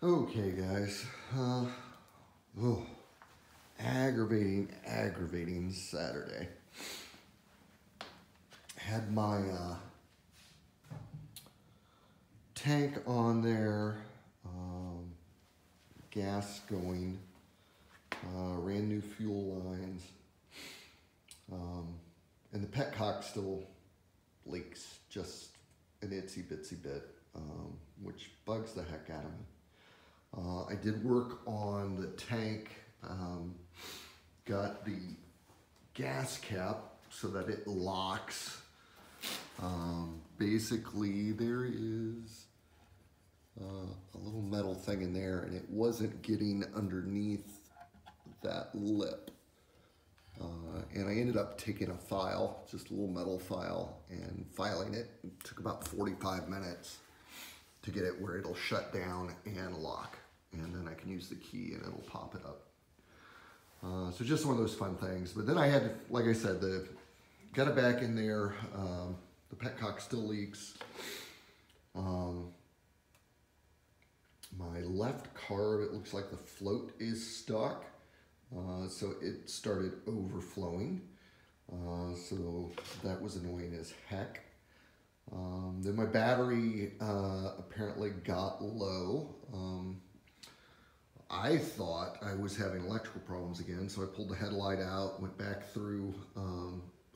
Okay, guys. Oh, aggravating Saturday. Had my tank on there, gas going, ran new fuel lines, and the petcock still leaks just an itsy bitsy bit, which bugs the heck out of me. I did work on the tank, got the gas cap so that it locks. Basically, there is a little metal thing in there, and it wasn't getting underneath that lip. And I ended up taking a file, just a little metal file, and filing it. It took about 45 minutes to get it where it'll shut down and lock. And then I can use the key and it'll pop it up. So just one of those fun things. But then I had, like I said, got it back in there. The petcock still leaks. My left carb, it looks like the float is stuck. So it started overflowing. So that was annoying as heck. Then my battery apparently got low. I thought I was having electrical problems again, so I pulled the headlight out, went back through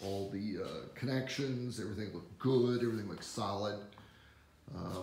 all the connections. Everything looked good, everything looked solid.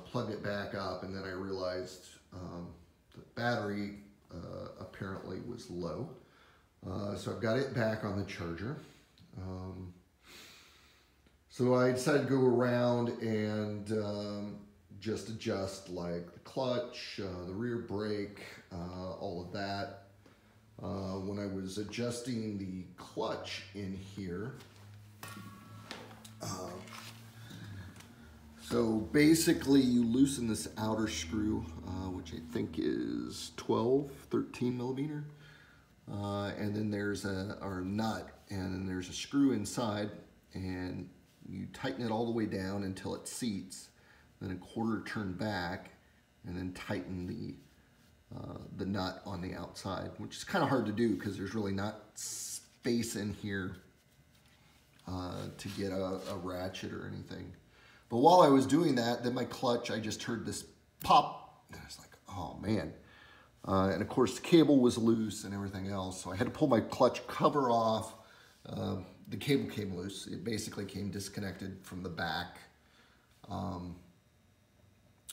Plugged it back up, and then I realized the battery apparently was low. So I've got it back on the charger. So I decided to go around and just adjust like the clutch, the rear brake, all of that. When I was adjusting the clutch in here, so basically you loosen this outer screw, which I think is 13 millimeter. And then there's a nut, and then there's a screw inside, and you tighten it all the way down until it seats, then a quarter turn back, and then tighten the nut on the outside, which is kind of hard to do because there's really not space in here to get a ratchet or anything. But while I was doing that, then my clutch, I just heard this pop, and I was like, oh man. And of course the cable was loose and everything else, so I had to pull my clutch cover off. The cable came loose. It basically came disconnected from the back.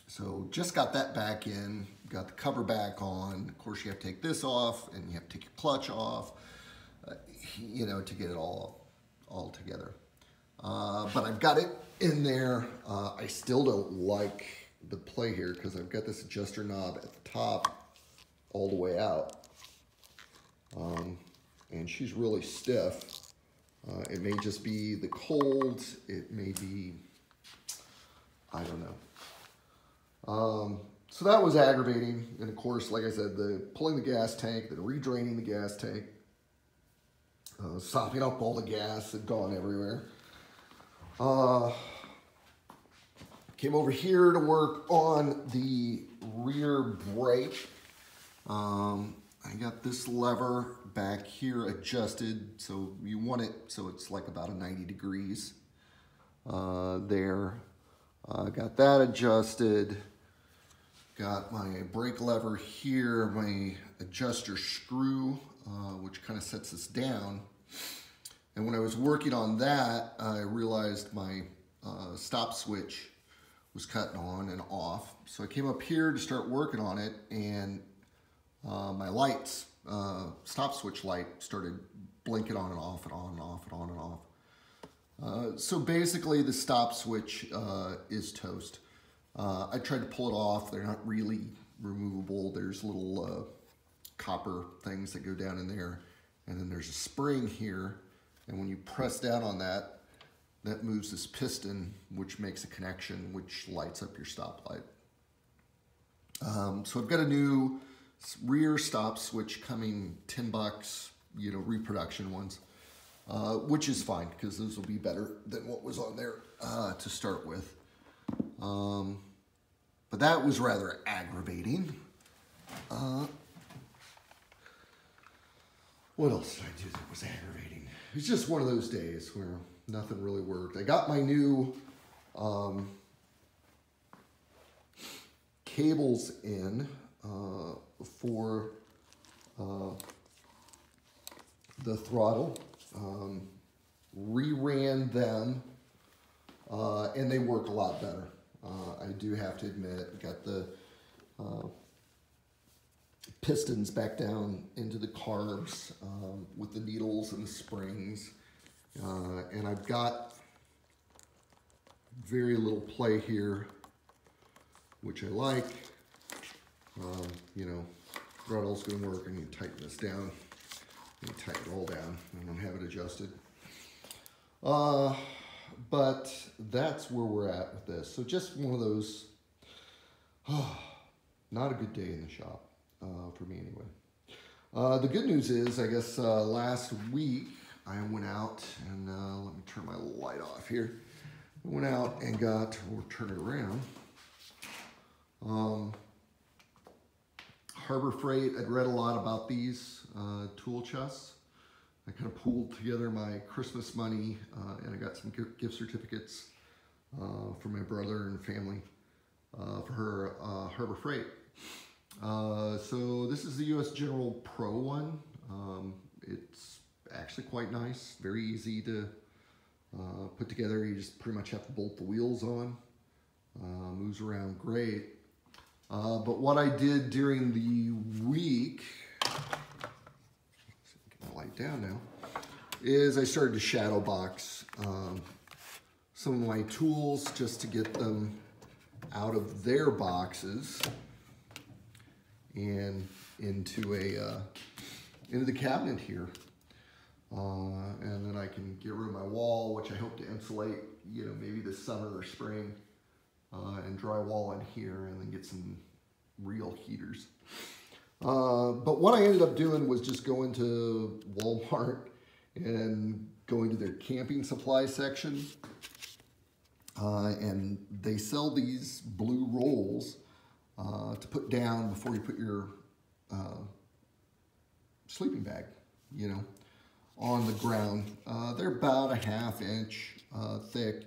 So just got that back in, got the cover back on. Of course you have to take this off, and you have to take your clutch off, you know, to get it all together. But I've got it in there. I still don't like the play here because I've got this adjuster knob at the top all the way out. And she's really stiff. It may just be the cold. It may be, I don't know. So that was aggravating. And of course, like I said, pulling the gas tank, then redraining the gas tank, sopping up all the gas that had gone everywhere. Came over here to work on the rear brake. I got this lever back here adjusted, so you want it so it's like about a 90 degrees there. Got that adjusted. Got my brake lever here, my adjuster screw, which kind of sets this down. And when I was working on that, I realized my stop switch was cutting on and off. So I came up here to start working on it, and my lights, stop switch light started blinking on and off and on and off and on and off. So basically the stop switch is toast. I tried to pull it off. They're not really removable. There's little copper things that go down in there. And then there's a spring here. And when you press down on that, that moves this piston, which makes a connection, which lights up your stoplight. So I've got a new rear stop switch coming, 10 bucks, you know, reproduction ones, which is fine because those will be better than what was on there to start with. But that was rather aggravating. What else did I do that was aggravating? It's just one of those days where nothing really worked. I got my new cables in for the throttle. Reran them, and they work a lot better. I do have to admit, got the pistons back down into the carbs with the needles and the springs, and I've got very little play here, which I like. You know, throttle's going to work. I need to tighten this down. I need to tighten it all down. I don't have it adjusted. But that's where we're at with this. So just one of those, not a good day in the shop, for me anyway. The good news is, I guess, last week I went out and, let me turn my light off here. I went out and got, we'll turn it around. Harbor Freight, I'd read a lot about these tool chests. I kind of pooled together my Christmas money, and I got some gift certificates for my brother and family for her Harbor Freight. So this is the US General Pro one. It's actually quite nice, very easy to put together. You just pretty much have to bolt the wheels on. Moves around great. But what I did during the week, get my light down now, is I started to shadow box some of my tools just to get them out of their boxes and into the cabinet here. And then I can get rid of my wall, which I hope to insulate, you know, maybe this summer or spring, and drywall in here, and then get some real heaters. But what I ended up doing was just going to Walmart and going to their camping supply section. And they sell these blue rolls to put down before you put your sleeping bag, you know, on the ground. They're about a ½ inch thick.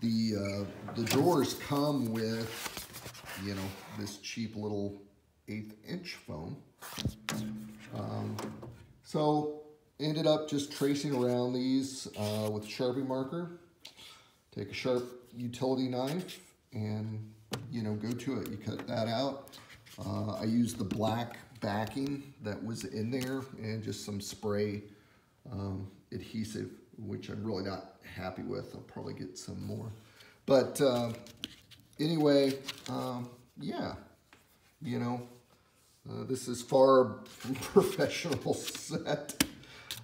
The drawers come with, you know, this cheap little 1/8 inch foam. So ended up just tracing around these with a Sharpie marker. Take a sharp utility knife and, you know, go to it. You cut that out. I used the black backing that was in there and just some spray adhesive, which I'm really not happy with. I'll probably get some more. But anyway, yeah, you know, this is far from professional set.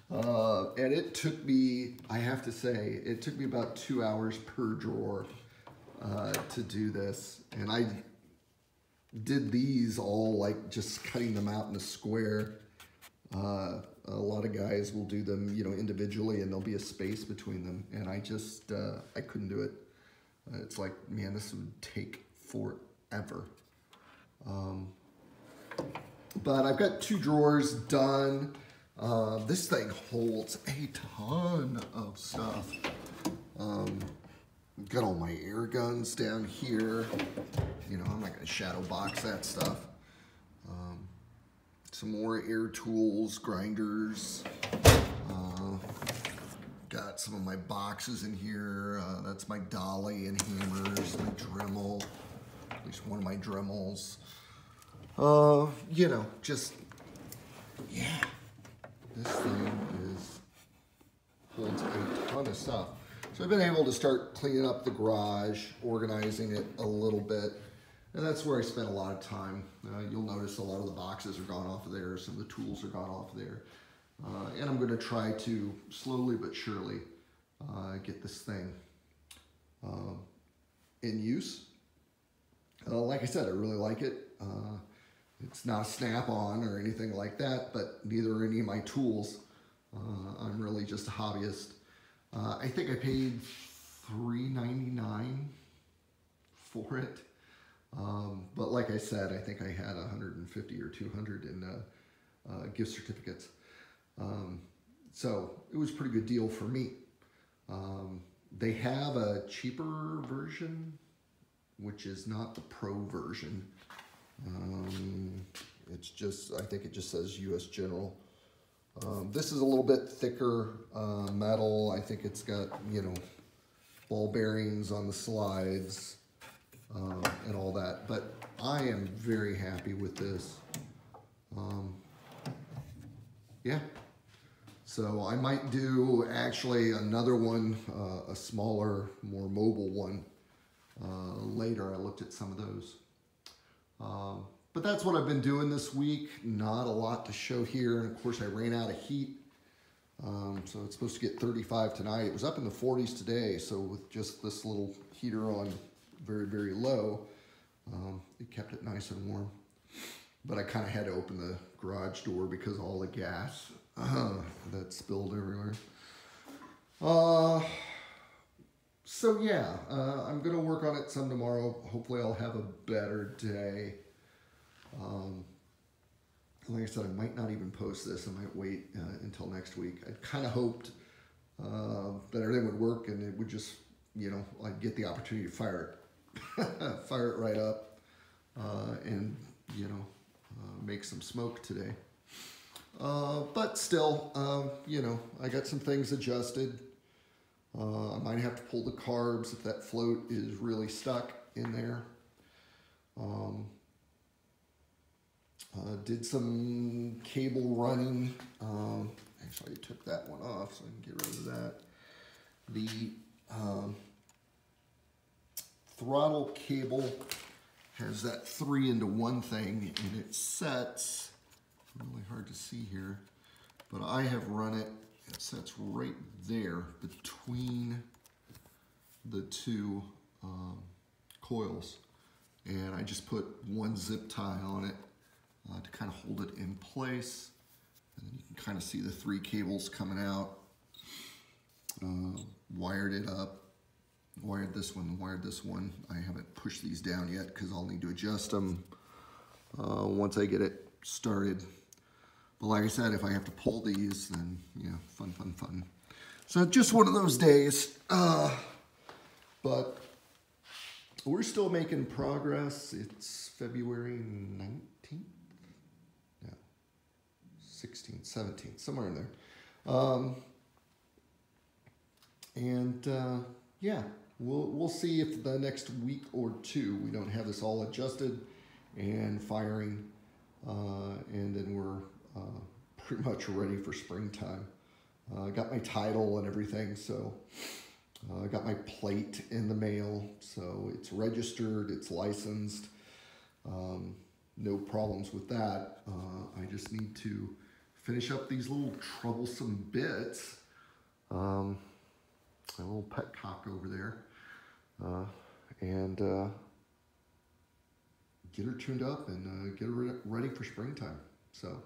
And it took me, I have to say, it took me about 2 hours per drawer to do this. And I did these all like just cutting them out in a square. A lot of guys will do them, you know, individually, and there'll be a space between them. And I just, I couldn't do it. It's like, man, this would take forever. But I've got 2 drawers done. This thing holds a ton of stuff. Got all my air guns down here. You know, I'm not gonna shadow box that stuff. Some more air tools, grinders. Got some of my boxes in here. That's my dolly and hammers, my Dremel, at least one of my Dremels. You know, just, yeah. This thing holds a ton of stuff. So I've been able to start cleaning up the garage, organizing it a little bit, and that's where I spent a lot of time. You'll notice a lot of the boxes are gone off of there, some of the tools are gone off of there. And I'm gonna try to slowly but surely get this thing in use. Like I said, I really like it. It's not a snap-on or anything like that, but neither are any of my tools. I'm really just a hobbyist. I think I paid $3.99 for it. But like I said, I think I had 150 or 200 in gift certificates. So it was a pretty good deal for me. They have a cheaper version, which is not the Pro version. It's just, I think it just says US General. This is a little bit thicker metal. I think it's got, you know, ball bearings on the slides and all that. But I am very happy with this. Yeah. So I might do actually another one, a smaller, more mobile one later. I looked at some of those. But that's what I've been doing this week. Not a lot to show here. And of course I ran out of heat. So it's supposed to get 35 tonight. It was up in the 40s today. So with just this little heater on very, very low, it kept it nice and warm. But I kind of had to open the garage door because of all the gas that spilled everywhere. So yeah, I'm gonna work on it some tomorrow. Hopefully I'll have a better day. Like I said, I might not even post this. I might wait until next week. I kind of hoped that everything would work and it would just, you know, I'd get the opportunity to fire it, fire it right up, and you know, make some smoke today. But still, you know, I got some things adjusted. I might have to pull the carbs if that float is really stuck in there. Did some cable running. Actually, I took that one off so I can get rid of that. The throttle cable has that 3-into-1 thing, and it sets, really hard to see here, but I have run it, it sets right there between the two coils, and I just put one zip tie on it to kind of hold it in place, and then you can kind of see the 3 cables coming out. Wired it up, wired this one, wired this one. I haven't pushed these down yet because I'll need to adjust them once I get it started. But like I said, if I have to pull these, then yeah, fun, fun, fun. So just one of those days. But we're still making progress. It's February 19th? No, 16th, 17th, somewhere in there. Yeah, we'll see if the next week or two we don't have this all adjusted and firing, and then we're pretty much ready for springtime. I got my title and everything, so I got my plate in the mail, so it's registered, it's licensed, no problems with that. I just need to finish up these little troublesome bits. A little petcock over there, and get her tuned up and get her ready for springtime. So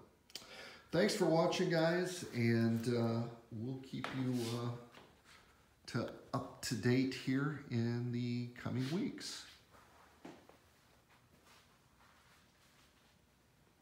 thanks for watching, guys, and we'll keep you up to date here in the coming weeks.